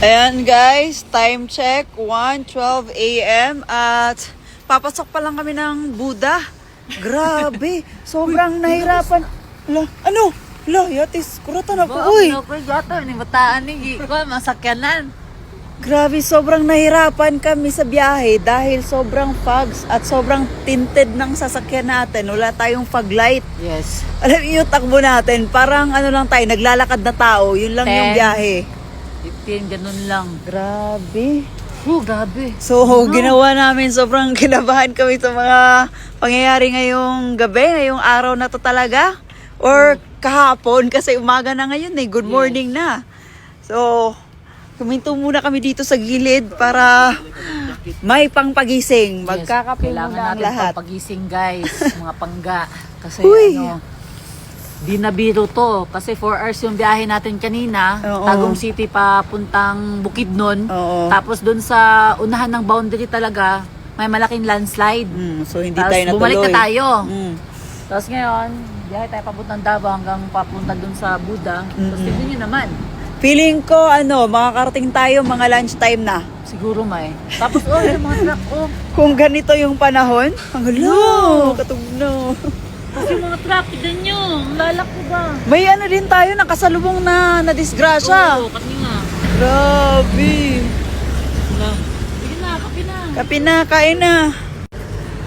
Ayan guys, time check, 1:12 a.m. at papasok pa lang kami ng Buda. Grabe, sobrang nahirapan. Ano? Yatis, kuratan ako. Uy, Ni bataan ni ko masakyanan. grabe, sobrang nahirapan kami sa biyahe dahil sobrang fogs at sobrang tinted ng sasakyan natin. Wala tayong fog light. Yes. Alam niyo, takbo natin, parang ano lang tayo, naglalakad na tao, yun lang yung 10. biyahe. 15 ganun lang. Grabe. Grabe. So, ginawa namin, sobrang kinabahan kami sa mga pangyayari ngayong gabi, ngayong araw na to talaga. Or kahapon, kasi umaga na ngayon eh, good morning na. So, kuminto muna kami dito sa gilid para may pangpagising. Magkakape Kailangan muna ang natin lahat. pagising guys, mga pangga. Kasi Uy. di na biro to. Kasi 4 hours yung biyahe natin kanina. Oo. Tagum City papuntang Bukidnon. Oo. Tapos doon sa unahan ng boundary talaga, may malaking landslide. So, hindi Tapos tayo natuloy. bumalik na tayo. Tapos Tapos ngayon, biyahe tayo papuntang Davao hanggang papunta doon sa Buda. Tapos tignan nyo naman. feeling ko, makakarating tayo mga lunchtime na. Siguro may. Tapos yung mga truck, Kung ganito yung panahon, ang katugno. Kasi mga truck, tignan nyo. Lalaki ba? May ano din tayo, nakasalubong na disgrasya. Oo, kasi nga. Grabe. Sige na, kape na. Kape na, kain na.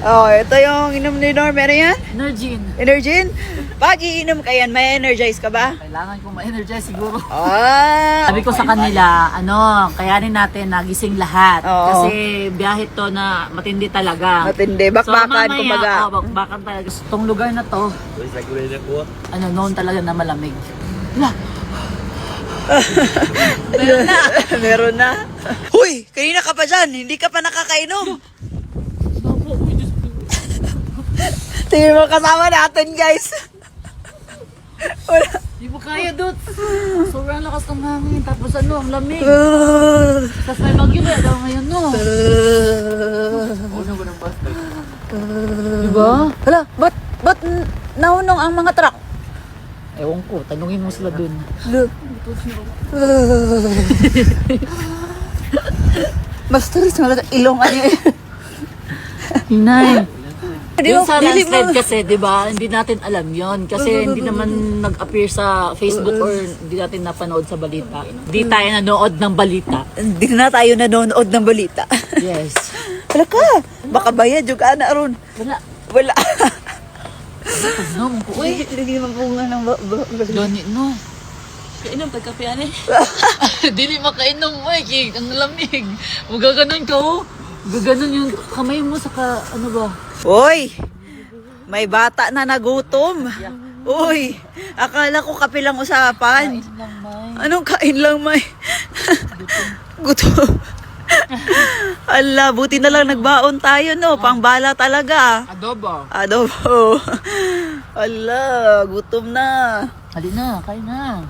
Oh, ito yung inom ni Norm. Ano yan? Energin. Energin? Pag iinom ka yan, may energize ka ba? Kailangan kong ma-energize siguro. Ah, Sabi ko sa kanila, kayanin natin nagising lahat. Oo. Kasi biyahe to na matindi talaga. matindi. Bakbakan, kumbaga. Bakbakan talaga. Itong lugar na to, known talaga na malamig. Meron na. Meron na. Huy, kanina ka pa dyan. Hindi ka pa nakakainom. Tingnan mo kasama natin, guys. Wala. Di mo kaya, Dot. Sobrang lakas ng hangin. Tapos ang lamig. Tapos may bagyo ba daw ngayon, no? Diba? Hala, ba't naunong ang mga truck? Ewan ko, tanungin mo sila dun. Mas tulis mga ilong ano yun. Hinay. Yung sa Dili landslide mo- kasi, di ba, hindi natin alam yon kasi hindi naman nag-appear sa Facebook or hindi natin napanood sa balita. Hindi tayo nanood ng balita. Hindi na tayo nanonood ng balita. Yes. Hala ka, baka bayad yung ana aron. Wala. Wala. No, mong uy. Hindi naman bunga ng Johnny, no. Kainom, pagkapian eh. Dili makainom mo eh, ang lamig. Magaganon ka oh. Gaganon yung kamay mo sa ano ba? Uy, may bata na nagutom. Uy, akala ko kape lang usapan. Kain lang, May. Anong kain lang, may? Gutom. Ala, buti na lang nagbaon tayo, no? Pangbala talaga. Adobo. Adobo. Ala, gutom na. Halina, kain na.